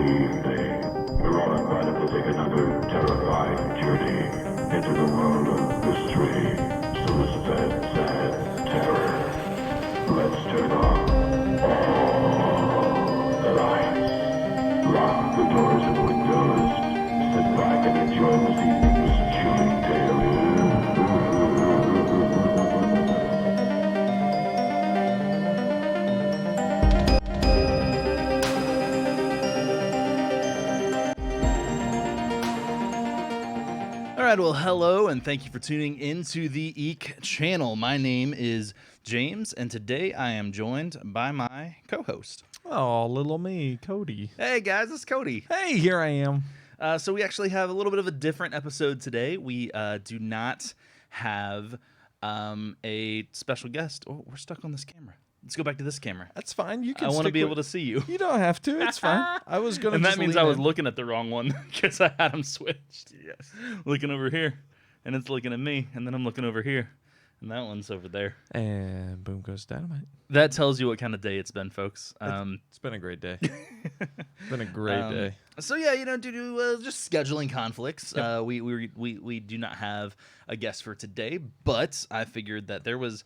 evening. We're all invited to take another terrifying journey into the world of mystery, suspense, and terror. Let's turn on all the lights, lock the doors and windows, sit back and enjoy this evening's chilling tale. All right, well, hello, and thank you for tuning into the Eek channel. My name is James, and today I am joined by my co-host. Oh, little me, Cody. Hey, guys, it's Cody. Hey, here I am. So we actually have a little bit of a different episode today. We do not have a special guest. Oh, we're stuck on this camera. Let's go back to this camera. That's fine. You can. I want to be able to see you. You don't have to. It's fine. I was gonna. And just that means lean I was in. looking at the wrong one because I had them switched. Yes. Looking over here, and it's looking at me, and then I'm looking over here, and that one's over there. And boom goes dynamite. That tells you what kind of day it's been, folks. It's been a great day. It's been a great day. So yeah, you know, due to just scheduling conflicts, we do not have a guest for today. But I figured that there was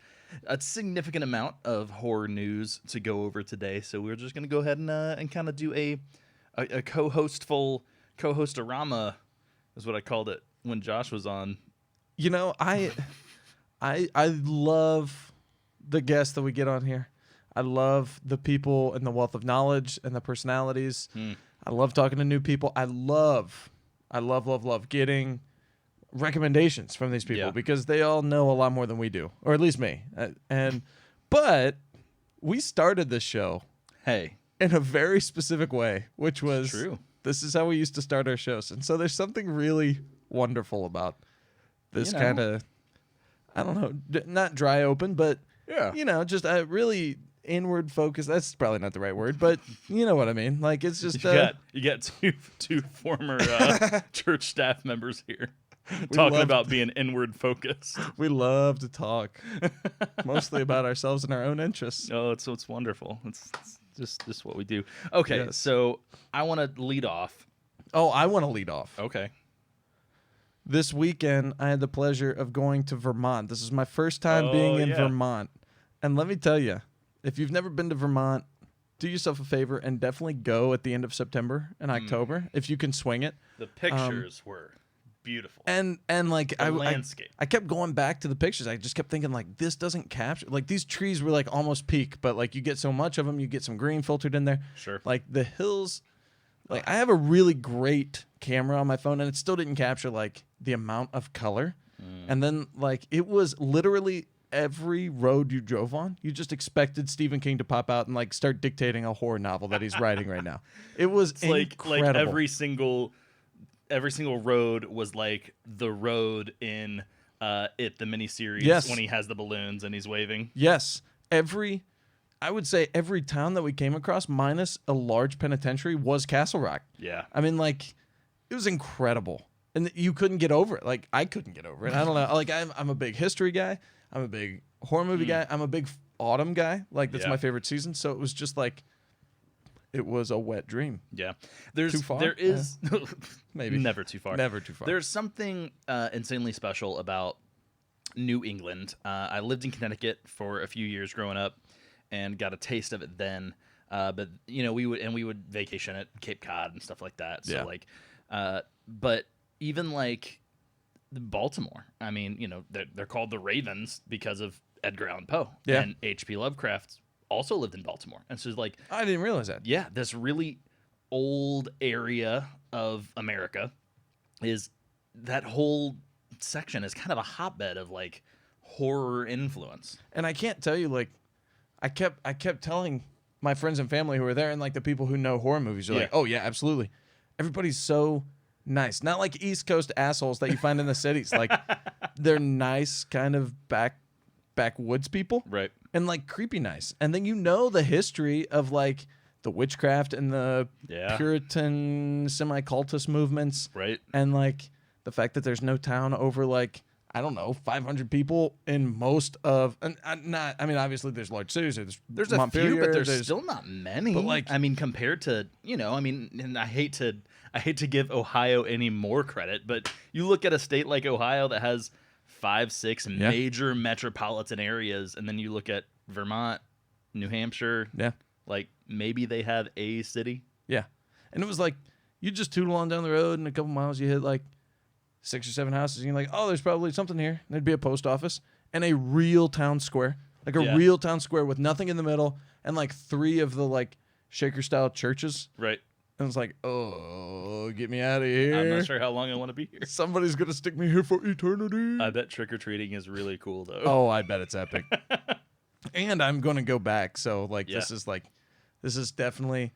a significant amount of horror news to go over today, so we're just gonna go ahead and kind of do a co-hostorama, is what I called it when Josh was on. You know, I love the guests that we get on here. I love the people and the wealth of knowledge and the personalities. I love talking to new people. I love getting recommendations from these people because they all know a lot more than we do, or at least me. But we started this show, in a very specific way, which was True. This is how we used to start our shows, and so there's something really wonderful about this kind of, I don't know, not dry open, but just a really inward focus. That's probably not the right word, but you know what I mean. Like it's just You got two former church staff members here. Talking about being inward focused. We love to talk, mostly about ourselves and our own interests. Oh, it's wonderful. It's just what we do. Okay, so I want to lead off. Oh, I want to lead off. Okay. This weekend, I had the pleasure of going to Vermont. This is my first time being in Vermont. And let me tell you, if you've never been to Vermont, do yourself a favor and definitely go at the end of September and October, if you can swing it. The pictures were beautiful. And like the landscape. I kept going back to the pictures. I just kept thinking like this doesn't capture, like these trees were like almost peak, but like you get so much of them, you get some green filtered in there. Sure. Like the hills, like I have a really great camera on my phone and it still didn't capture like the amount of color. And then like it was literally every road you drove on, you just expected Stephen King to pop out and like start dictating a horror novel that he's writing right now. It was incredible. Like every single road was like the road in the miniseries when he has the balloons and he's waving. Yes. I would say every town that we came across, minus a large penitentiary, was Castle Rock. Yeah. I mean, like, it was incredible. And you couldn't get over it. Like, I couldn't get over it. I don't know. Like, I'm a big history guy. I'm a big horror movie guy. I'm a big autumn guy. Like, that's my favorite season. So it was just like, it was a wet dream. Yeah. Too far? There is maybe never too far. Never too far. There's something insanely special about New England. I lived in Connecticut for a few years growing up and got a taste of it then. But you know, we would vacation at Cape Cod and stuff like that. So but even like Baltimore, I mean, you know, they're called the Ravens because of Edgar Allan Poe. Yeah. And H.P. Lovecraft also lived in Baltimore. And so it's like, I didn't realize that. Yeah, this really old area of America is that whole section is kind of a hotbed of like horror influence. And I can't tell you, like, I kept telling my friends and family who were there and like the people who know horror movies are like, oh yeah, absolutely. Everybody's so nice. Not like East Coast assholes that you find in the cities. Like they're nice kind of backwoods people. Right. And like creepy nice. And then you know the history of like the witchcraft and the Puritan semi-cultist movements. Right. And like the fact that there's no town over like, I don't know, 500 people in most of, and not. I mean, obviously there's large cities. There's a few, but there's still not many. But like, I mean, compared to I mean, and I hate to give Ohio any more credit, but you look at a state like Ohio that has 5-6 major metropolitan areas, and then you look at Vermont, New Hampshire. Yeah, like maybe they have a city. Yeah, and it was like you just tootle on down the road, and a couple miles you hit like 6 or 7 houses, and you're like, oh, there's probably something here. And there'd be a post office and a real town square, like a real town square with nothing in the middle, and like 3 of the like Shaker style churches. Right. And it's like, oh, get me out of here. I'm not sure how long I want to be here. Somebody's gonna stick me here for eternity. I bet trick or treating is really cool though. Oh, I bet it's epic. And I'm gonna go back. So like, this is definitely.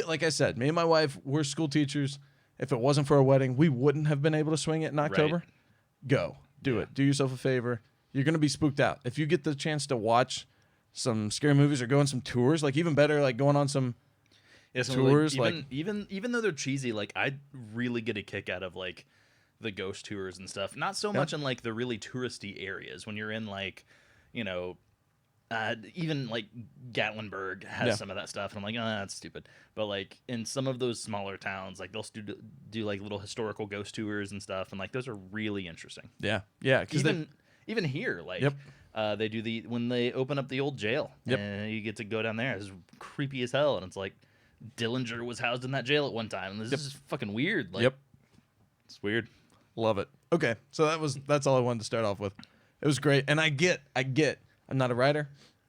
Like I said, me and my wife, we're school teachers. If it wasn't for a wedding, we wouldn't have been able to swing it in October. Right. Go. Do it. Do yourself a favor. You're going to be spooked out. If you get the chance to watch some scary movies or go on some tours, like even better, like going on some tours. Even though they're cheesy, like I really get a kick out of like the ghost tours and stuff. Not so much in like the really touristy areas when you're in like, even like Gatlinburg has some of that stuff, and I'm like, oh, that's stupid. But like in some of those smaller towns, like they'll do like little historical ghost tours and stuff, and like those are really interesting. Yeah, yeah. Because even here, like they do when they open up the old jail, and you get to go down there. It's creepy as hell, and it's like Dillinger was housed in that jail at one time, and this is fucking weird. Like, it's weird. Love it. Okay, so that's all I wanted to start off with. It was great, and I get. I'm not a writer.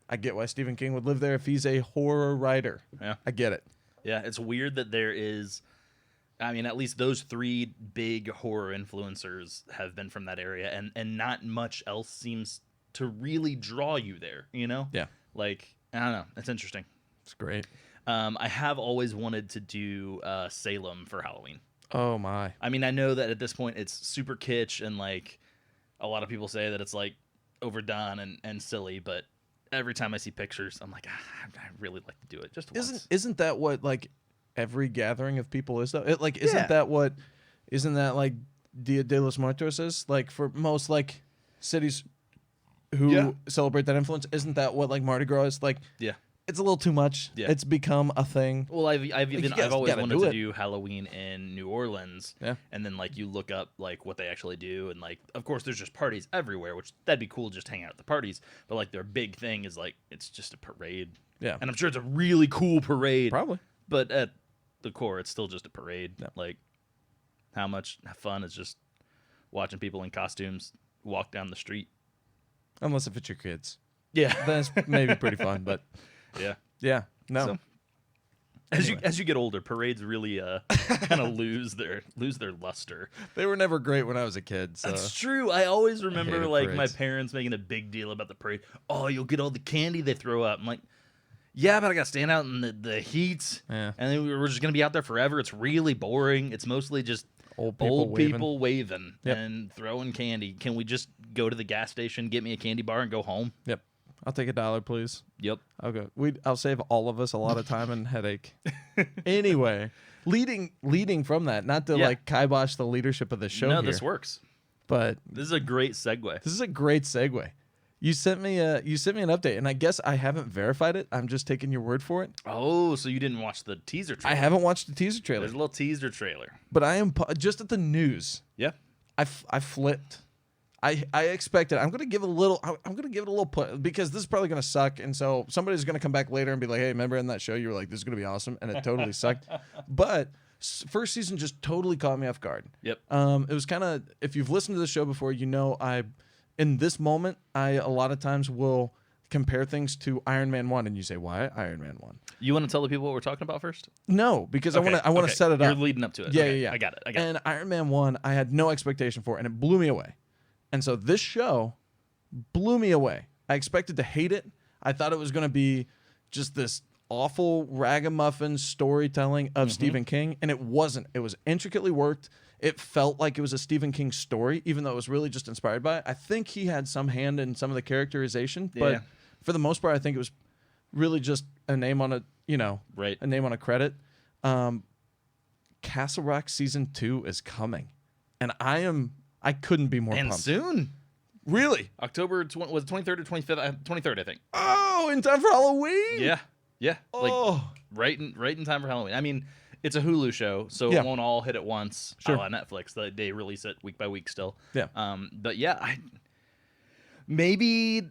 I get why Stephen King would live there if he's a horror writer. Yeah. I get it. Yeah, it's weird that there is, I mean, at least those 3 big horror influencers have been from that area, and not much else seems to really draw you there, Yeah. Like, I don't know. It's interesting. It's great. I have always wanted to do Salem for Halloween. Oh, my. I mean, I know that at this point it's super kitsch, and like a lot of people say that it's like overdone and silly, but every time I see pictures, I'm like, I really like to do it just once. Isn't that what like every gathering of people is though? Isn't that like Dia de los Muertos is? Like for most like cities who celebrate that influence, isn't that what like Mardi Gras is? Like it's a little too much. Yeah. It's become a thing. Well, I've always wanted to do Halloween in New Orleans. Yeah. And then like you look up like what they actually do, and like of course there's just parties everywhere, which that'd be cool just hang out at the parties. But like their big thing is like it's just a parade. Yeah. And I'm sure it's a really cool parade. Probably. But at the core, it's still just a parade. Yeah. Like how much fun is just watching people in costumes walk down the street? Unless if it's your kids. Yeah. That's maybe pretty fun, but yeah, no. So, as you get older, parades really kind of lose their luster. They were never great when I was a kid. So. That's true. I always remember like my parents making a big deal about the parade. Oh, you'll get all the candy they throw up. I'm like, yeah, but I got to stand out in the heat, and then we're just gonna be out there forever. It's really boring. It's mostly just old people waving and throwing candy. Can we just go to the gas station, get me a candy bar, and go home? Yep. I'll take $1, please. Yep. I'll go. I'll save all of us a lot of time and headache. Anyway, leading from that, not to like kibosh the leadership of the show. No, this works. But this is a great segue. You sent me an update, and I guess I haven't verified it. I'm just taking your word for it. Oh, so you didn't watch the teaser trailer? I haven't watched the teaser trailer. There's a little teaser trailer. But I am just at the news. Yeah. I flipped. I expected. I'm gonna give it a little put because this is probably gonna suck, and so somebody's gonna come back later and be like, "Hey, remember in that show you were like, this is gonna be awesome," and it totally sucked. But first season just totally caught me off guard. Yep. It was kind of, if you've listened to the show before, in this moment I a lot of times will compare things to Iron Man 1, and you say, why Iron Man 1? You want to tell the people what we're talking about first? No, because I want to set it up. You're leading up to it. Yeah. I got it. And Iron Man 1, I had no expectation for, and it blew me away. And so this show blew me away. I expected to hate it. I thought it was going to be just this awful ragamuffin storytelling of Stephen King, and it wasn't. It was intricately worked. It felt like it was a Stephen King story, even though it was really just inspired by it. I think he had some hand in some of the characterization, but for the most part, I think it was really just a name on a name on a credit. Castle Rock season 2 is coming, and I couldn't be more pumped. Soon. Really? October was it 23rd or 25th? 23rd, I think. Oh, in time for Halloween? Yeah, yeah. Like Oh, right in time for Halloween. I mean, it's a Hulu show, so Yeah. it won't all hit at once. Sure. A la Netflix, they release it week by week still. Yeah. But yeah, maybe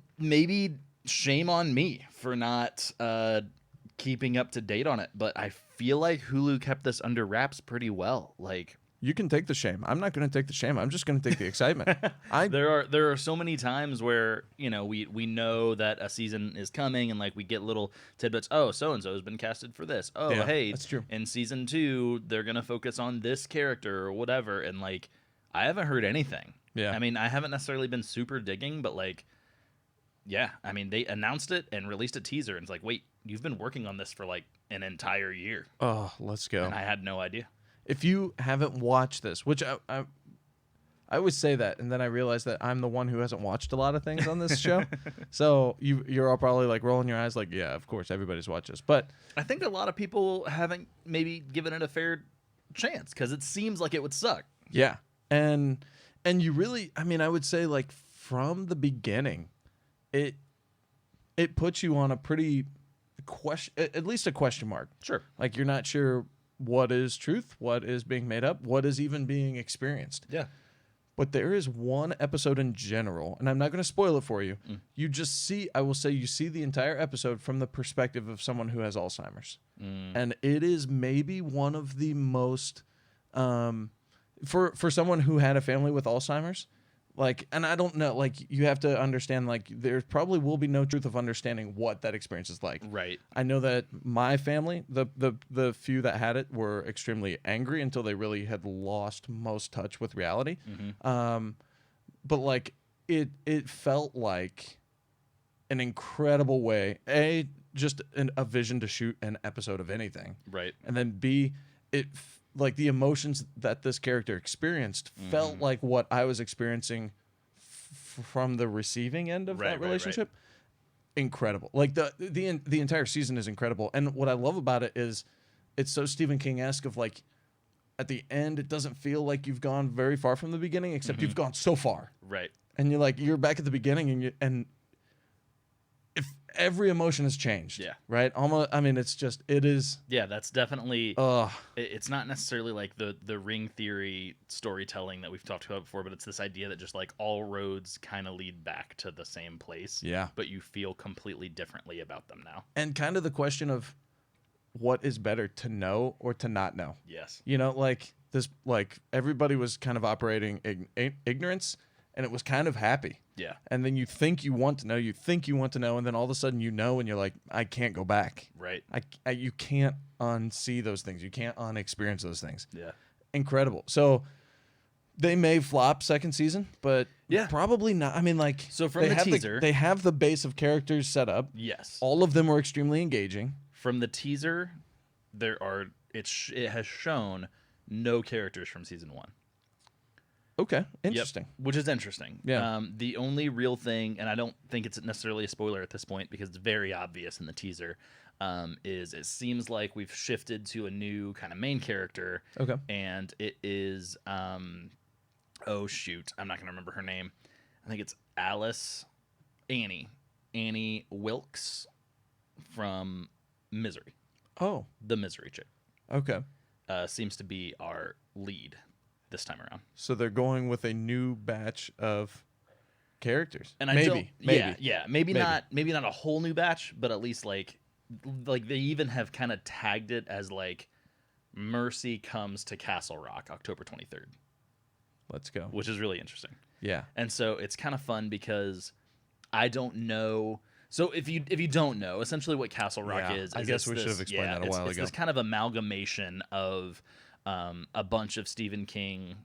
shame on me for not keeping up to date on it, but I feel like Hulu kept this under wraps pretty well. Like you can take the shame. I'm not going to take the shame. I'm just going to take the excitement. there are so many times where we know that a season is coming and like we get little tidbits. Oh, so and so has been casted for this. Oh, Yeah, hey, that's true. in season 2 they're gonna focus on this character or whatever, and like I haven't heard anything. Yeah. I mean, I haven't necessarily been super digging, but like, yeah, I mean, they announced it and released a teaser, and it's like, wait, you've been working on this for like an entire year, Oh, let's go. and I had no idea. If you haven't watched this, which I always say that, and then I realize that I'm the one who hasn't watched a lot of things on this show. So you're all probably like rolling your eyes, like, yeah, of course, everybody's watched this. But I think a lot of people haven't maybe given it a fair chance because it seems like it would suck. yeah, and you really, I mean, I would say like from the beginning, it puts you on a pretty question, at least a question mark. Sure. Like you're not sure what is truth, what is being made up, what is even being experienced. Yeah. But there is one episode in general, and I'm not going to spoil it for you. Mm. You just see, I will say, you see the entire episode from the perspective of someone who has Alzheimer's. And it is maybe one of the most, for someone who had a family with Alzheimer's, like, and I don't know, like, you have to understand, like, there probably will be no truth of understanding what that experience is like. Right. I know that my family, the few that had it, were extremely angry until they really had lost most touch with reality. But like it felt like an incredible way, just a vision to shoot an episode of anything, Right. and then B, like the emotions that this character experienced felt like what I was experiencing from the receiving end of Right, that right, relationship. Incredible. Like the entire season is incredible. And what I love about it is it's so Stephen King-esque of like at the end it doesn't feel like you've gone very far from the beginning, except you've gone so far. Right. And you're back at the beginning and if every emotion has changed. Yeah. Right? Almost, I mean, it is Yeah, that's definitely it's not necessarily like the ring theory storytelling that we've talked about before, but it's this idea that just like all roads kind of lead back to the same place. Yeah. But you feel completely differently about them now. and kind of the question of what is better, to know or to not know. Yes. Like this, like everybody was kind of operating ignorance, and it was kind of happy. Yeah. And then you think you want to know, and then all of a sudden you know, and you're like, I can't go back. Right. You can't unsee those things. You can't unexperience those things. Yeah. Incredible. So they may flop second season, but Yeah. probably not. I mean, like, So from they the have teaser- they have the base of characters set up. Yes. All of them were extremely engaging. From the teaser, it has shown no characters from season 1. Okay, interesting. Yep, which is interesting. Yeah. The only real thing, and I don't think it's necessarily a spoiler at this point because it's very obvious in the teaser, is it seems like we've shifted to a new kind of main character. Okay. And it is, oh shoot, I'm not going to remember her name. I think it's Annie Wilkes from Misery, Oh, the Misery chick. okay. Seems to be our lead this time around. So they're going with a new batch of characters. And maybe. maybe not a whole new batch, but at least like they even have kind of tagged it as like Mercy comes to Castle Rock October 23rd, Let's go. which is really interesting. Yeah. And so it's kind of fun because I don't know. So if you don't know, essentially what Castle Rock Yeah, is I guess we should have explained that a while it's ago. this kind of amalgamation of a bunch of Stephen King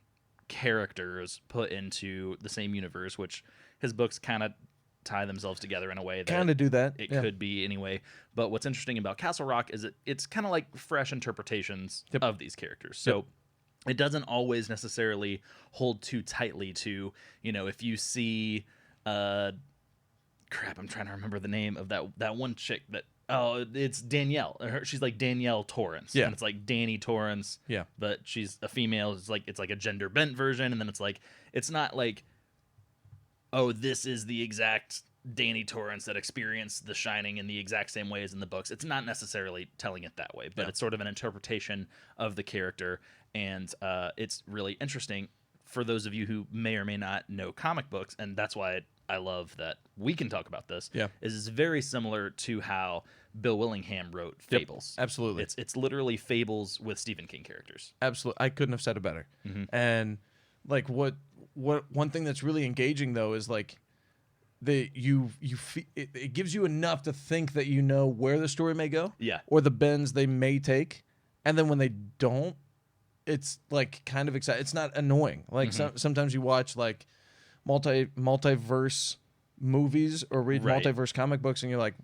characters put into the same universe, which his books kind of tie themselves together in a way that Kind of do that. it yeah. could be anyway. But what's interesting about Castle Rock is it's kind of like fresh interpretations Yep. of these characters. So it doesn't always necessarily hold too tightly to, if you see crap, I'm trying to remember the name of that one chick that it's Danielle. She's like Danielle Torrance. Yeah. And it's like Danny Torrance. Yeah. But she's a female. It's like a gender bent version, and then it's like it's not like oh, this is the exact Danny Torrance that experienced The Shining in the exact same way as in the books. It's not necessarily telling it that way, but it's sort of an interpretation of the character, and it's really interesting for those of you who may or may not know comic books, and that's why I love that we can talk about this. Yeah. Is it's very similar to how Bill Willingham wrote Fables. Absolutely. It's literally Fables with Stephen King characters. Absolutely. I couldn't have said it better. And like what one thing that's really engaging though is like it gives you enough to think that you know where the story may go. Yeah. Or the bends they may take. And then when they don't, it's like kind of exciting. It's not annoying. Like sometimes you watch like multiverse movies or read multiverse comic books and you're like,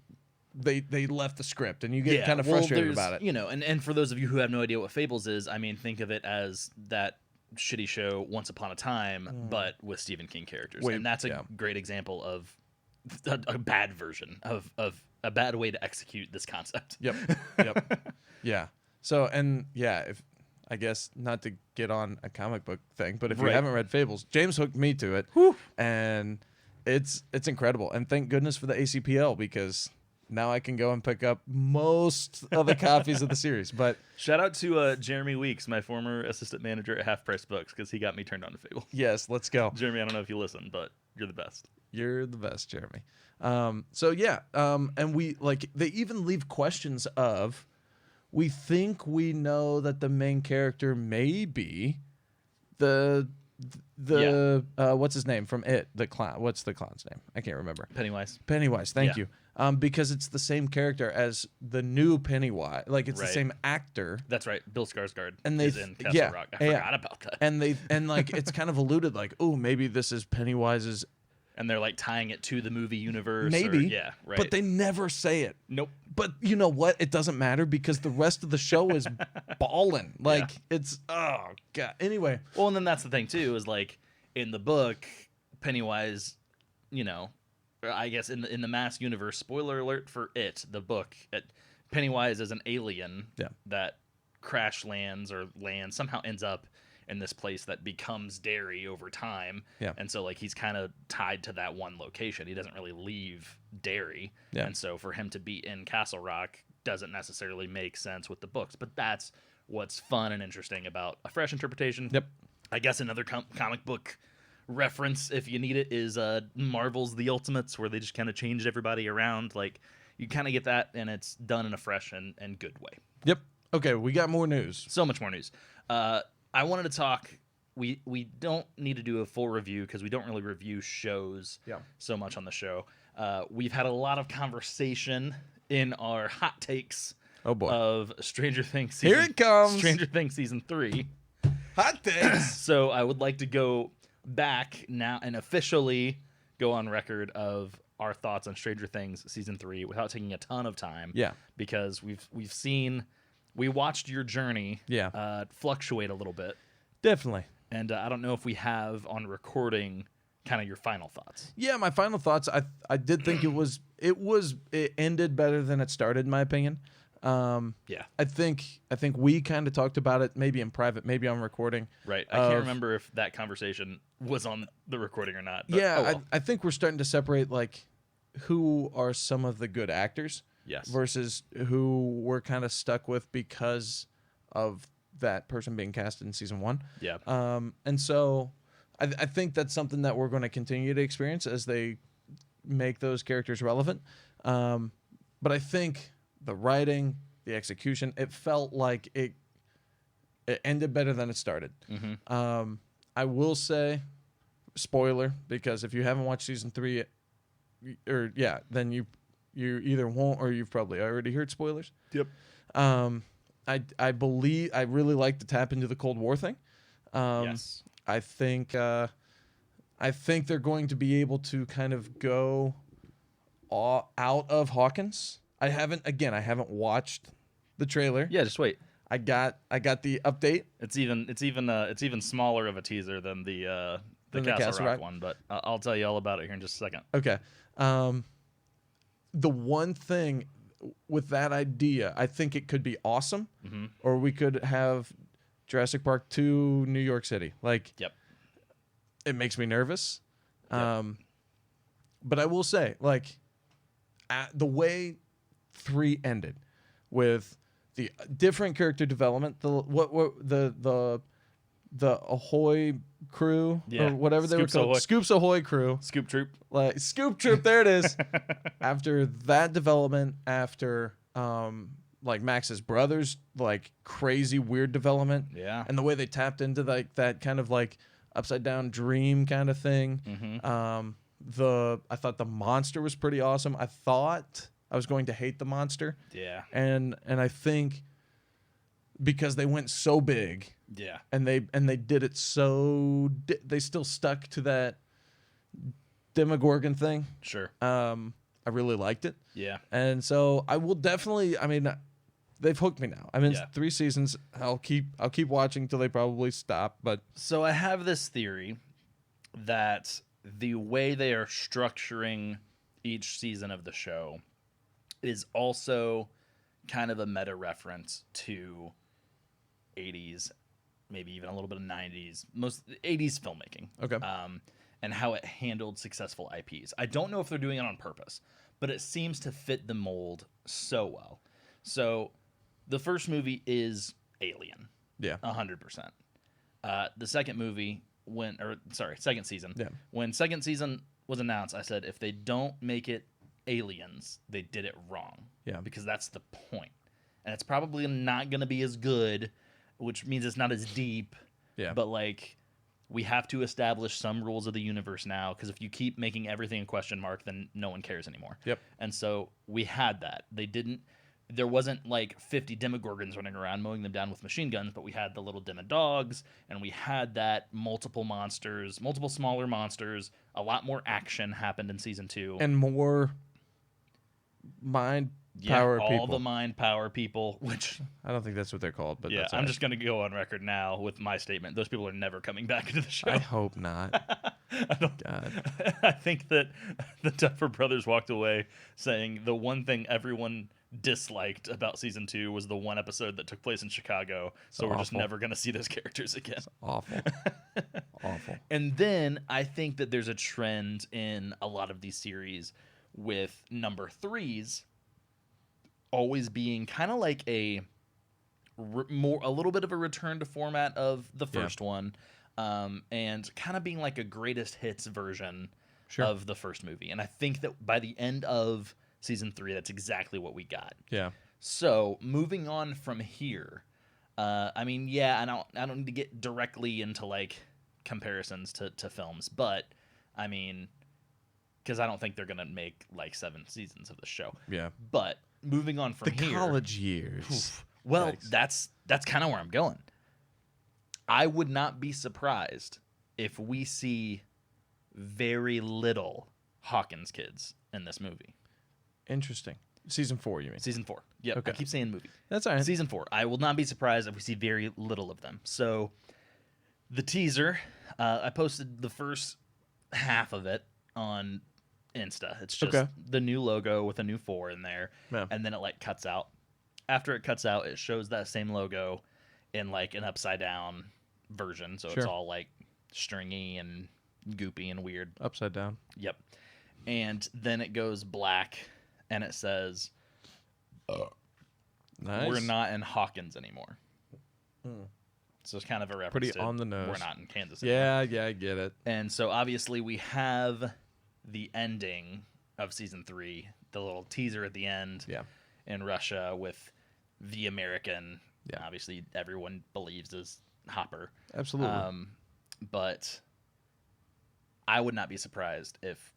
they left the script and you get kind of frustrated about it. You know, and for those of you who have no idea what Fables is, I mean, think of it as that shitty show Once Upon a Time, but with Stephen King characters. And that's a great example of a bad version of a bad way to execute this concept. Yep. Yeah. So, and yeah, if I guess not to get on a comic book thing, but if you haven't read Fables, James hooked me to it. And it's incredible. And thank goodness for the ACPL because now I can go and pick up most of the copies of the series. But shout out to Jeremy Weeks, my former assistant manager at Half Price Books, because he got me turned on to Fable. Yes, let's go. Jeremy, I don't know if you listen, but you're the best. You're the best, Jeremy. And we like they even leave questions of we think we know that the main character may be the what's his name from It, the clown. What's the clown's name? I can't remember. Pennywise. Thank you. Because it's the same character as the new Pennywise. Like it's the same actor. That's right. Bill Skarsgård is in Castle Rock. I forgot about that. And like it's kind of alluded like, oh, maybe this is Pennywise's. And they're like tying it to the movie universe. Maybe. Right. But they never say it. Nope. But you know what? It doesn't matter because the rest of the show is ballin'. Like it's oh god. Anyway. Well, and then that's the thing too is like in the book, Pennywise, you know, I guess in the Mask universe. Spoiler alert for It, the book. Pennywise is an alien that crash lands or lands somehow ends up in this place that becomes Derry over time. Yeah. And so like he's kind of tied to that one location. He doesn't really leave Derry. Yeah. And so for him to be in Castle Rock doesn't necessarily make sense with the books. But that's what's fun and interesting about a fresh interpretation. Yep. I guess another comic book reference, if you need it, is Marvel's The Ultimates, where they just kind of changed everybody around. Like you kind of get that, and it's done in a fresh and good way. Yep. Okay, we got more news. So much more news. I wanted to talk. We don't need to do a full review because we don't really review shows so much on the show. We've had a lot of conversation in our hot takes of Stranger Things. Here it comes. Stranger Things season 3. Hot takes. So I would like to go back now and officially go on record of our thoughts on Stranger Things season 3 without taking a ton of time. Yeah. Because we watched your journey fluctuate a little bit. Definitely. And I don't know if we have on recording kind of your final thoughts. Yeah, my final thoughts. I did think it ended better than it started, in my opinion. I think we kind of talked about it maybe in private, maybe on recording. Right. I can't remember if that conversation was on the recording or not. But, I think we're starting to separate like who are some of the good actors. Yes. Versus who we're kind of stuck with because of that person being cast in season 1. Yeah. And so I think that's something that we're going to continue to experience as they make those characters relevant. But I think the writing, the execution, it felt like it ended better than it started. Mm-hmm. I will say, spoiler, because if you haven't watched season 3, then you either won't or you've probably already heard spoilers. Yep. I believe I really like to tap into the Cold War thing. Yes. I think they're going to be able to kind of go out of Hawkins. I haven't watched the trailer. Yeah, just wait. I got the update. It's even smaller of a teaser than the Castle Rock one, but I'll tell you all about it here in just a second. Okay. The one thing with that idea, I think it could be awesome, or we could have Jurassic Park 2 New York City. Like, yep. It makes me nervous. Yep. But I will say, like, the way 3 ended with the different character development, the Ahoy crew Yeah. or whatever they were Scoops called, Ahoy. Scoops Ahoy crew, Scoop Troop. like Scoop Troop. There it is. After that development, after like Max's brothers, like crazy weird development, Yeah. and the way they tapped into like that kind of like upside down dream kind of thing. I thought the monster was pretty awesome. I thought I was going to hate the monster, Yeah. and I think because they went so big Yeah. and they did it so they still stuck to that Demogorgon thing. Sure. I really liked it, Yeah. and so I will definitely. I mean, they've hooked me now. I'm in Yeah. 3 seasons. I'll keep watching till they probably stop. But So I have this theory that the way they are structuring each season of the show is also kind of a meta reference to 80s, maybe even a little bit of 90s, most 80s filmmaking. Okay. And how it handled successful IPs. I don't know if they're doing it on purpose, but it seems to fit the mold so well. So the first movie is Alien, yeah, 100%. The second movie, second season. Yeah. When second season was announced, I said if they don't make it Aliens, they did it wrong. Yeah. Because that's the point. And it's probably not going to be as good, which means it's not as deep. Yeah. But like, we have to establish some rules of the universe now, because if you keep making everything a question mark, then no one cares anymore. Yep. And so we had that. There wasn't like 50 Demogorgons running around mowing them down with machine guns, but we had the little Demodogs, and we had that multiple smaller monsters. A lot more action happened in season 2. and more mind power all people. the mind power people, which I don't think that's what they're called, but yeah, that's I'm all right. just going to go on record now with my statement. Those people are never coming back into the show. I hope not. God. I think that the Duffer Brothers walked away saying the one thing everyone disliked about season 2 was the one episode that took place in Chicago. So we're just awful. never going to see those characters again. Awful. Awful. And then I think that there's a trend in a lot of these series with number 3s always being kind of like a little bit of a return to format of the first one, and kind of being like a greatest hits version Sure. of the first movie. And I think that by the end of season 3, that's exactly what we got. Yeah. So moving on from here, I mean, yeah, I don't need to get directly into like comparisons to films, but I mean, because I don't think they're gonna make like 7 seasons of the show. Yeah. But moving on from The here, college years. well, Yikes. that's kind of where I'm going. I would not be surprised if we see very little Hawkins kids in this movie. Interesting. Season 4, you mean? Season 4. Yep. Okay. I keep saying movie. That's all right. Season 4. I will not be surprised if we see very little of them. So the teaser, I posted the first half of it on Insta. It's just Okay. the new logo with a new 4 in there, Yeah. and then it like cuts out. After it cuts out, it shows that same logo in like an upside down version, so Sure. it's all like stringy and goopy and weird. Upside down. Yep. And then it goes black, and it says, Nice. "We're not in Hawkins anymore." So it's kind of a reference Pretty to on the nose. we're not in Kansas anymore. Yeah, I get it. And so obviously we have the ending of season 3, the little teaser at the end Yeah. in Russia with the American, Yeah. obviously everyone believes is Hopper. Absolutely. But I would not be surprised if...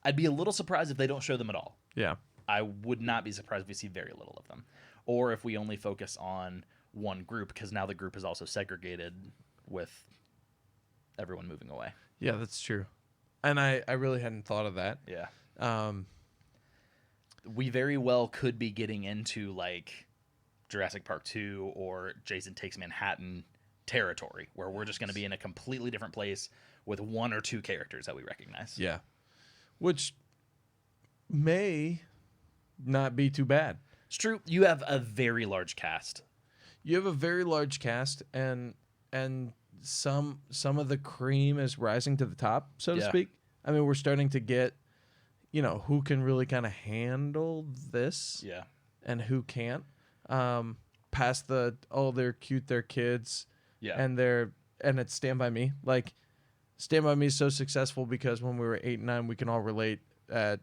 I'd be a little surprised if they don't show them at all. yeah. I would not be surprised if we see very little of them. Or if we only focus on one group, because now the group is also segregated with everyone moving away. Yeah, that's true. And I really hadn't thought of that. Yeah. Um, We very well could be getting into like Jurassic Park 2 or Jason Takes Manhattan territory, where we're just going to be in a completely different place with 1 or 2 characters that we recognize. yeah. Which may not be too bad. It's true. You have a very large cast. You have a very large cast, and some of the cream is rising to the top, so to Yeah. speak. I mean, we're starting to get, who can really kind of handle this Yeah. and who can't. Past they're cute, they're kids, Yeah. and it's Stand By Me. Like, Stand By Me is so successful because when we were 8 and 9, we can all relate at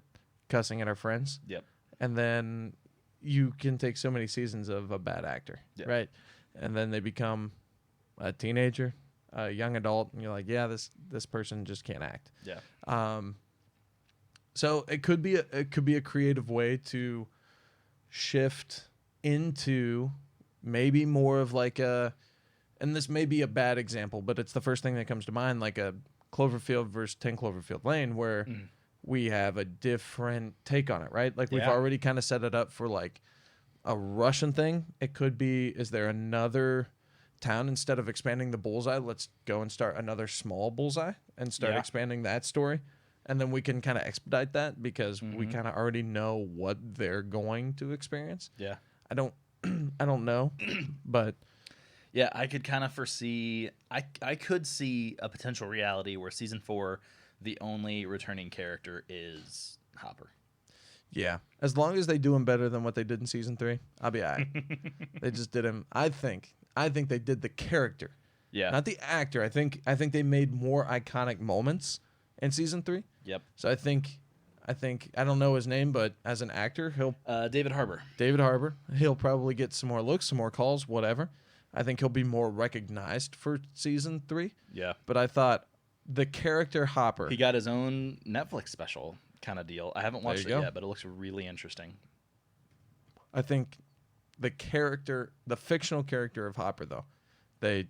cussing at our friends. Yep. And then you can take so many seasons of a bad actor, right? And then they become a teenager, a young adult, and you're like, yeah, this person just can't act. Yeah. So it could be a creative way to shift into maybe more of like and this may be a bad example, but it's the first thing that comes to mind, like a Cloverfield versus 10 Cloverfield Lane, where we have a different take on it, right? Like we've already kind of set it up for like a Russian thing. It could be, is there another town, instead of expanding the bullseye, let's go and start another small bullseye and start expanding that story. And then we can kind of expedite that because we kind of already know what they're going to experience. Yeah. I don't know, but yeah, I could kind of foresee. I could see a potential reality where season 4, the only returning character is Hopper. yeah, as long as they do him better than what they did in season 3, I'll be all right. They just did him. I think they did the character, not the actor. I think they made more iconic moments in season 3. Yep. So I think I don't know his name, but as an actor, he'll David Harbour. He'll probably get some more looks, some more calls, whatever. I think he'll be more recognized for season 3. Yeah. But I thought the character Hopper, He got his own Netflix special kind of deal. I haven't watched it go. yet, but it looks really interesting. I think the fictional character of Hopper, though, they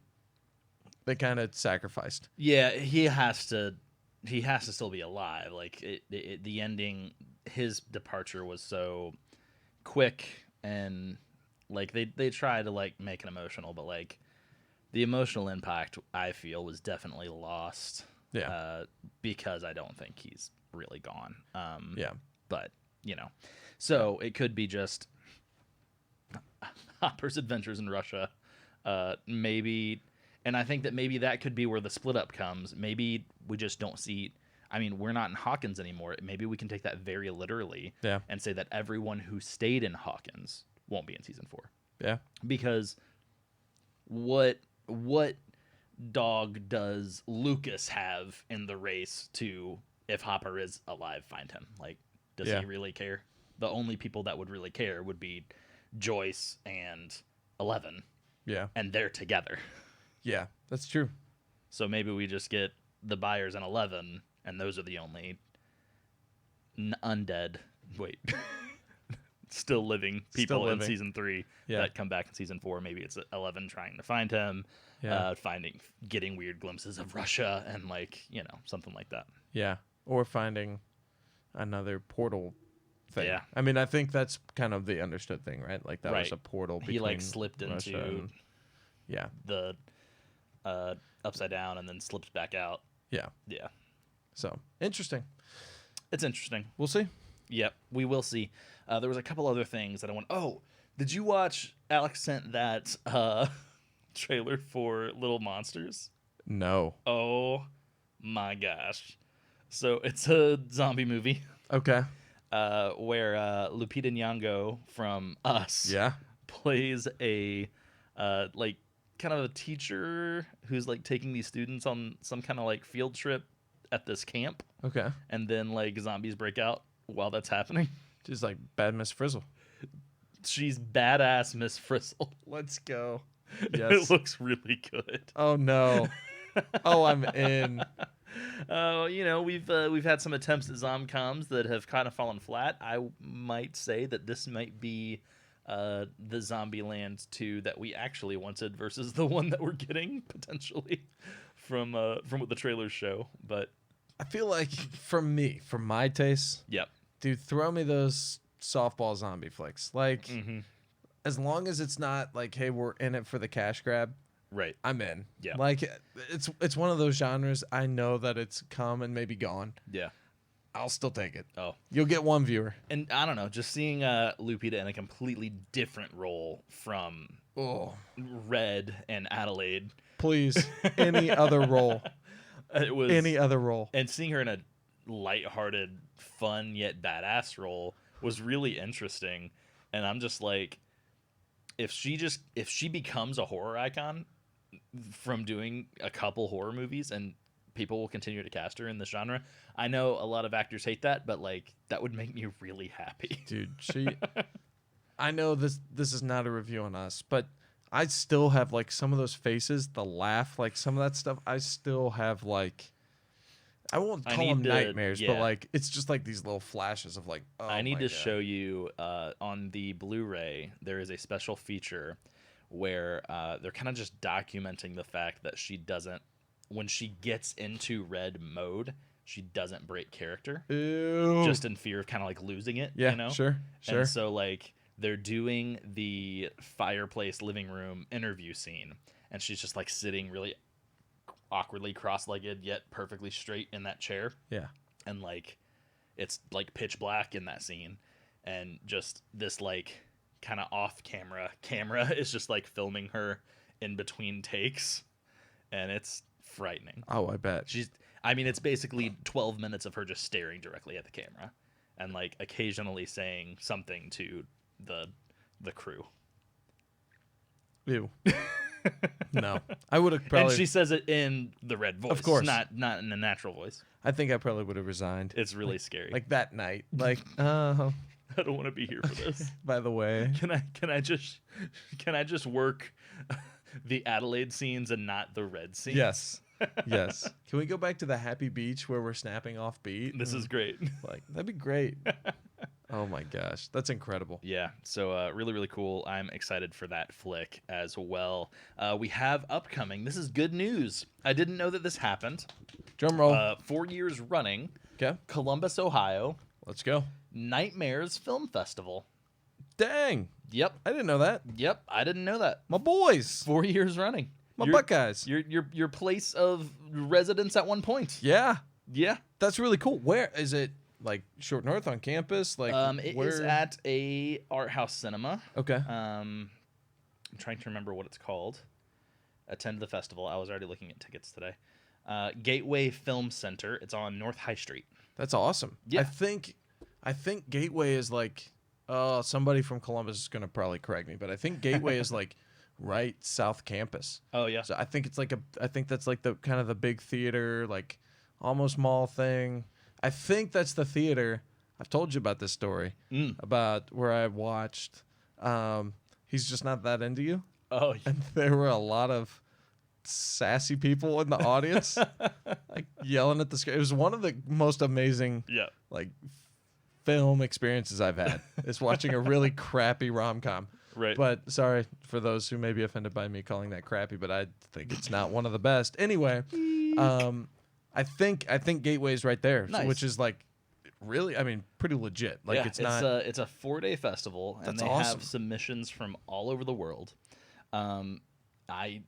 kind of sacrificed. Yeah, he has to still be alive. Like the ending, his departure was so quick, and like they try to like make it emotional, but like the emotional impact, I feel, was definitely lost. Yeah. Because I don't think he's really gone. Yeah. But so it could be just Hopper's adventures in Russia, maybe. And I think that maybe that could be where the split up comes. Maybe we just don't see. I mean, we're not in Hawkins anymore. Maybe we can take that very literally and say that everyone who stayed in Hawkins won't be in season 4. Yeah. Because what dog does Lucas have in the race to, if Hopper is alive, find him? Like, does he really care? The only people that would really care would be Joyce and 11. Yeah. And they're together. Yeah, that's true. So maybe we just get the Byers and 11, and those are the only undead, still living people in season 3 that come back in season 4. Maybe it's 11 trying to find him, getting weird glimpses of Russia, and something like that. Yeah, or finding another portal thing. Yeah. I mean, I think that's kind of the understood thing, right? Like that was a portal between He slipped Russia into the upside down and then slipped back out. Yeah. So interesting. It's interesting. We'll see. Yep, we will see. There was a couple other things that I want. Oh, did you watch? Alex sent that trailer for Little Monsters. No. Oh my gosh! So it's a zombie movie. Okay. Where Lupita Nyong'o from Us plays a kind of a teacher who's taking these students on some kind of field trip at this camp. Okay. And then zombies break out while that's happening. She's like Bad Miss Frizzle. She's badass Miss Frizzle. Let's go. Yes. It looks really good. Oh no. Oh, I'm in. We've had some attempts at zomcoms that have kind of fallen flat. I might say that this might be the Zombieland 2 that we actually wanted versus the one that we're getting potentially from what the trailers show. But I feel like for my taste, dude, throw me those softball zombie flicks. As long as it's not hey, we're in it for the cash grab. Right. I'm in. Yeah. It's one of those genres I know that it's come and maybe gone. Yeah. I'll still take it. Oh. You'll get one viewer. And I don't know, just seeing Lupita in a completely different role from Red and Adelaide. Please, any other role. It was any other role. And seeing her in a lighthearted, fun yet badass role was really interesting. And I'm just like, if she becomes a horror icon from doing a couple horror movies, and people will continue to cast her in this genre. I know a lot of actors hate that, but like that would make me really happy. Dude, I know this is not a review on us, but I still have like some of those faces, the laugh, like some of that stuff. I still have like, I won't call them nightmares, but like it's just like these little flashes of like, oh I need my to God. show you on the Blu-ray. There is a special feature where they're kind of just documenting the fact that she doesn't, when she gets into red mode, she doesn't break character. Ew. Just in fear of kind of like losing it. Yeah, you know? sure. And so like they're doing the fireplace living room interview scene, and she's just like sitting really awkwardly cross-legged yet perfectly straight in that chair. Yeah. And like it's like pitch black in that scene, and just this like kind of off camera is just like filming her in between takes, and it's frightening. Oh, I bet. It's basically 12 minutes of her just staring directly at the camera and like occasionally saying something to the crew. Ew. No, I would have probably. And she says it in the red voice, Of course. not in the natural voice. I think I probably would have resigned. It's really scary. Like that night. Like, oh, I don't want to be here for this. by the way. Can I just work the Adelaide scenes and not the red scenes? Yes. Yes. Can we go back to the happy beach where we're snapping off beat? This is great. Like, that'd be great. Oh my gosh. That's incredible. Yeah. So really, really cool. I'm excited for that flick as well. We have upcoming. This is good news. I didn't know that this happened. Drum roll. 4 years running. Okay. Columbus, Ohio. Let's go. Nightmares Film Festival. Dang. Yep. I didn't know that. Yep. I didn't know that. My boys. 4 years running. My Buckeyes. Your place of residence at one point. Yeah. Yeah. That's really cool. Where is it? Like Short North on campus? Like It where? is at a art house cinema. Okay. I'm trying to remember what it's called. Attend the festival. I was already looking at tickets today. Gateway Film Center. It's on North High Street. That's awesome. Yeah. I think Gateway is like somebody from Columbus is gonna probably correct me, but I think Gateway is like right South Campus. Oh yeah. So I think it's like I think that's like the kind of the big theater, like almost mall thing. I think that's the theater. I've told you about this story about where I watched He's Just Not That Into You. Oh, And there were a lot of sassy people in the audience, like yelling at the screen. It was one of the most amazing, like film experiences I've had. Is watching a really crappy rom-com. Right. But sorry for those who may be offended by me calling that crappy, but I think it's not one of the best. Anyway, I think Gateway is right there, Nice. which is like really, I mean, pretty legit. Like it's not. It's a 4-day festival, and That's they awesome. have submissions from all over the world. I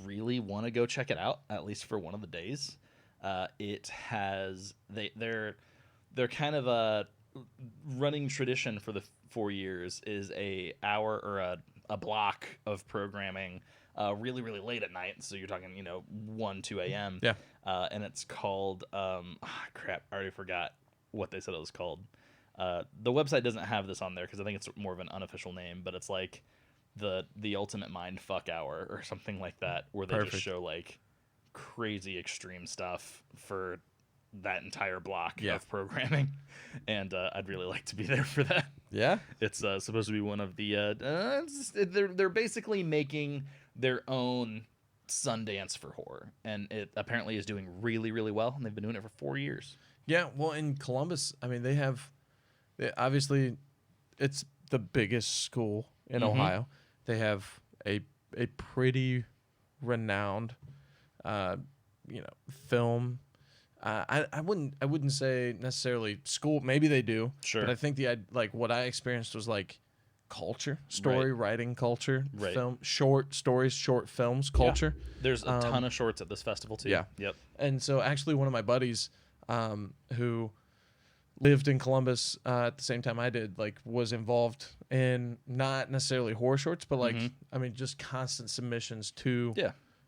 really want to go check it out, at least for one of the days. It has they're kind of a running tradition for the 4 years is a hour or a block of programming really, really late at night. So you're talking 1, 2 a.m. Yeah. And it's called crap, I already forgot what they said it was called. The website doesn't have this on there because I think it's more of an unofficial name, but it's like the ultimate mind fuck hour or something like that, where they Perfect. just show like crazy extreme stuff for that entire block of programming. And I'd really like to be there for that. Yeah. It's supposed to be one of the they're basically making their own Sundance for horror, and it apparently is doing really, really well, and they've been doing it for 4 years. Yeah, well, in Columbus, I mean, obviously, it's the biggest school in Ohio. They have a pretty renowned, film. I wouldn't say necessarily school. Maybe they do. Sure. But I think what I experienced was like culture, writing culture, Right. film, short stories, short films, culture. There's a ton of shorts at this festival too. Yeah. Yep. And so actually one of my buddies who lived in Columbus at the same time I did, like was involved in not necessarily horror shorts, but like, I mean, just constant submissions to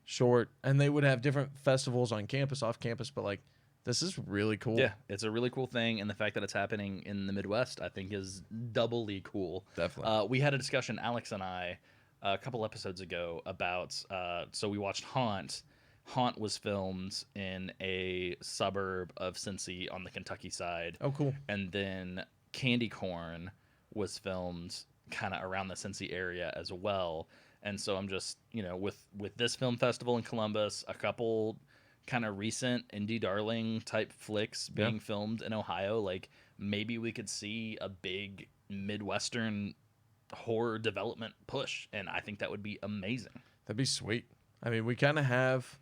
short. And they would have different festivals on campus, off campus, but like This is really cool. Yeah, it's a really cool thing, and the fact that it's happening in the Midwest, I think, is doubly cool. Definitely. We had a discussion, Alex and I, a couple episodes ago about. So we watched Haunt. Haunt was filmed in a suburb of Cincy on the Kentucky side. Oh, cool. And then Candy Corn was filmed kind of around the Cincy area as well. And so I'm just, with this film festival in Columbus, a couple kind of recent indie darling type flicks being filmed in Ohio, like maybe we could see a big Midwestern horror development push, and I think that would be amazing. That'd be sweet. I mean, we kind of have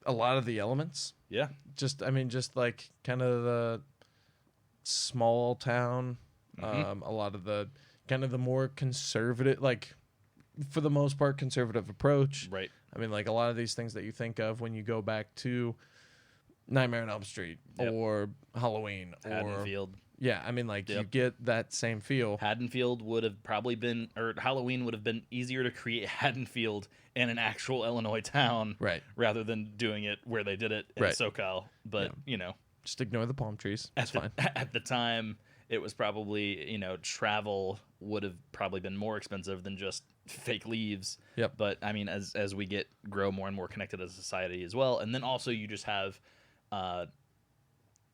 a lot of the elements. Yeah. Just like kind of the small town, a lot of the kind of the more conservative, like for the most part, conservative approach. Right. I mean, like a lot of these things that you think of when you go back to Nightmare on Elm Street or Halloween or Haddonfield. Yeah, I mean, like you get that same feel. Haddonfield would have probably been, or Halloween would have been easier to create Haddonfield in an actual Illinois town, Right. rather than doing it where they did it in SoCal. But Just ignore the palm trees. That's fine. At the time, it was probably travel would have probably been more expensive than just fake leaves. Yep. But I mean, as we grow more and more connected as a society as well, and then also you just have.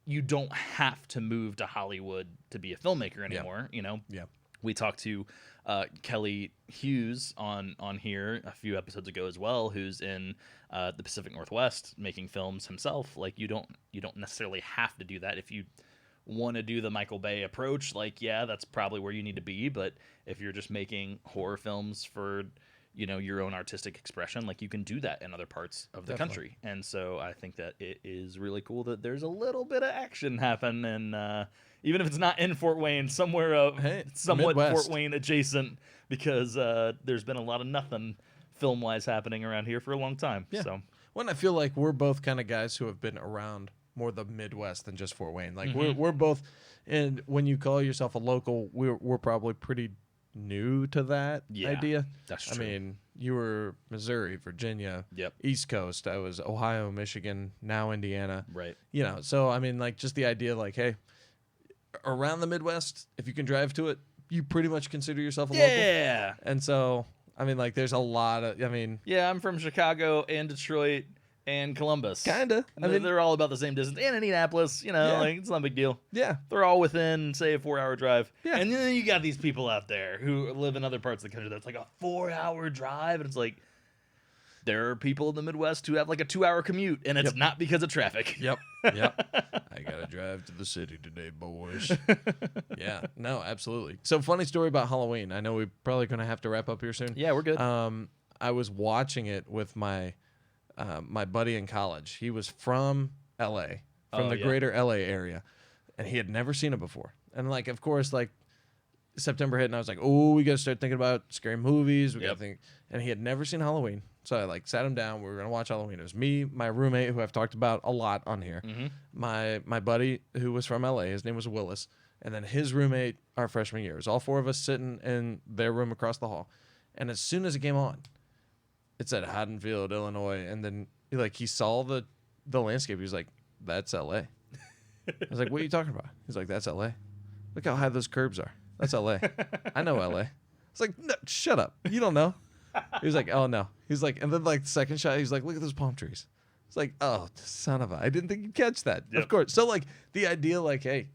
You don't have to move to Hollywood to be a filmmaker anymore. Yeah. We talked to Kelly Hughes on here a few episodes ago as well, who's in the Pacific Northwest making films himself. Like you don't necessarily have to do that if you want to do the Michael Bay approach. Like, yeah, that's probably where you need to be. But if you're just making horror films for your own artistic expression, like you can do that in other parts of the country. And so I think that it is really cool that there's a little bit of action happen, and even if it's not in Fort Wayne, somewhere somewhat Midwest. Fort Wayne adjacent, because there's been a lot of nothing film wise happening around here for a long time. Yeah. So When I feel like we're both kind of guys who have been around more the Midwest than just Fort Wayne. Like we're both, and when you call yourself a local, we're probably pretty new to that idea. That's true. I mean, you were Missouri, Virginia, East Coast. I was Ohio, Michigan, now Indiana. Right. So I mean, like just the idea, like, hey, around the Midwest, if you can drive to it, you pretty much consider yourself a local. Yeah. And so, I mean, like, there's a lot of, Yeah, I'm from Chicago and Detroit and Columbus. Kinda. I mean, they're all about the same distance. And Indianapolis, like it's not a big deal. Yeah. They're all within, say, a 4-hour drive. Yeah. And then you got these people out there who live in other parts of the country that's like a 4-hour drive. And it's like, there are people in the Midwest who have like a 2-hour commute, and it's not because of traffic. Yep. I gotta drive to the city today, boys. Yeah. No, absolutely. So, funny story about Halloween. I know we're probably gonna have to wrap up here soon. Yeah, we're good. I was watching it with my my buddy in college. He was from L.A., from the greater L.A. area, and he had never seen it before. And like, of course, like September hit, and I was like, "Oh, we gotta start thinking about scary movies." We gotta think. And he had never seen Halloween, so I like sat him down. We were gonna watch Halloween. It was me, my roommate, who I've talked about a lot on here, my buddy who was from L.A. His name was Willis, and then his roommate our freshman year. It was all four of us sitting in their room across the hall. And as soon as it came on, it said Haddonfield, Illinois, and then he saw the landscape. He was like, "That's L.A." I was like, "What are you talking about?" He's like, "That's L.A. Look how high those curbs are. That's L.A. I know L.A." It's like, "No, shut up. You don't know." He was like, "Oh no." He's like, and then like the second shot, he's like, "Look at those palm trees." It's like, "Oh, son of a! I didn't think you'd catch that." Of course. So like the idea, like, hey,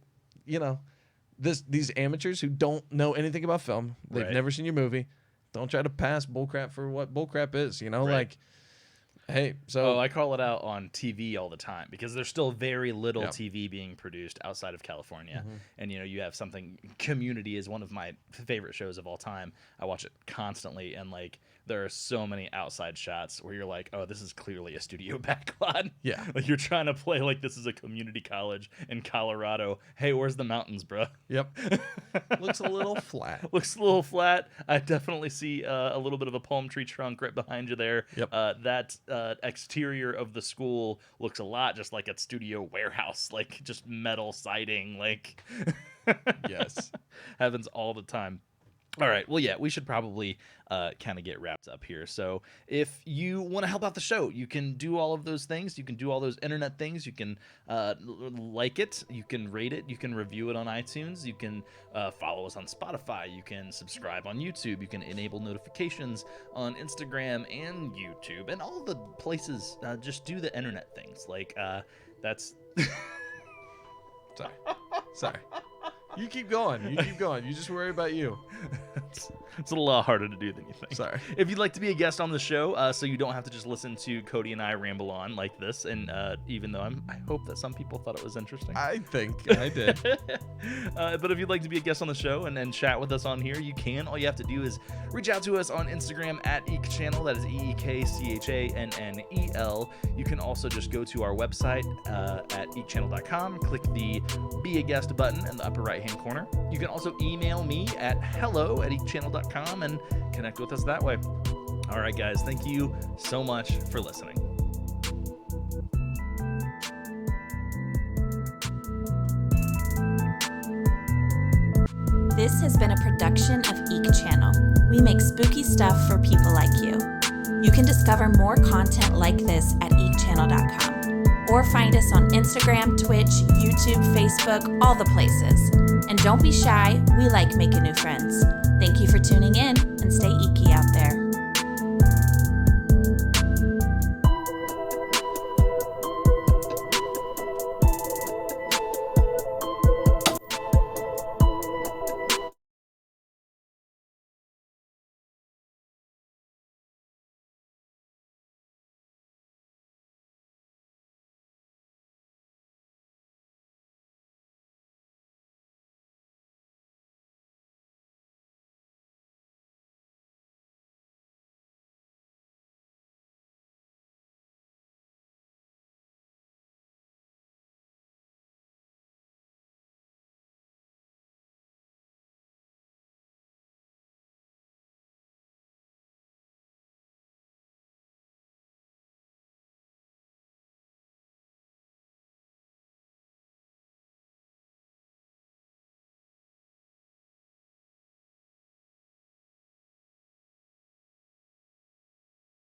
these amateurs who don't know anything about film, they've never seen your movie. Don't try to pass bullcrap for what bullcrap is, like, hey, so. I call it out on TV all the time because there's still very little TV being produced outside of California. And, you have something, Community is one of my favorite shows of all time. I watch it constantly, and, like, there are so many outside shots where you're like, oh, this is clearly a studio backlot. Yeah. Like, you're trying to play like this is a community college in Colorado. Hey, where's the mountains, bro? Yep. Looks a little flat. Looks a little flat. I definitely see a little bit of a palm tree trunk right behind you there. Yep. That exterior of the school looks a lot just like a studio warehouse, like just metal siding, like Yes. happens all the time. All right. Well, yeah, we should probably kind of get wrapped up here. So if you want to help out the show, you can do all of those things. You can do all those internet things. You can like it. You can rate it. You can review it on iTunes. You can follow us on Spotify. You can subscribe on YouTube. You can enable notifications on Instagram and YouTube and all the places. Just do the internet things. Like that's. Sorry. You keep going. You just worry about you. It's a lot harder to do than you think. Sorry. If you'd like to be a guest on the show, so you don't have to just listen to Cody and I ramble on like this, and even though I hope that some people thought it was interesting. I think I did. But if you'd like to be a guest on the show and chat with us on here, you can. All you have to do is reach out to us on Instagram at Eek Channel. That is EEKCHANNEL. You can also just go to our website at eekchannel.com, click the Be a Guest button in the upper right-hand corner. You can also email me at hello@eekchannel.com and connect with us that way. All right, guys, thank you so much for listening. This has been a production of Eek Channel. We make spooky stuff for people like you. You can discover more content like this at eekchannel.com or find us on Instagram, Twitch, YouTube, Facebook, all the places. And don't be shy, we like making new friends.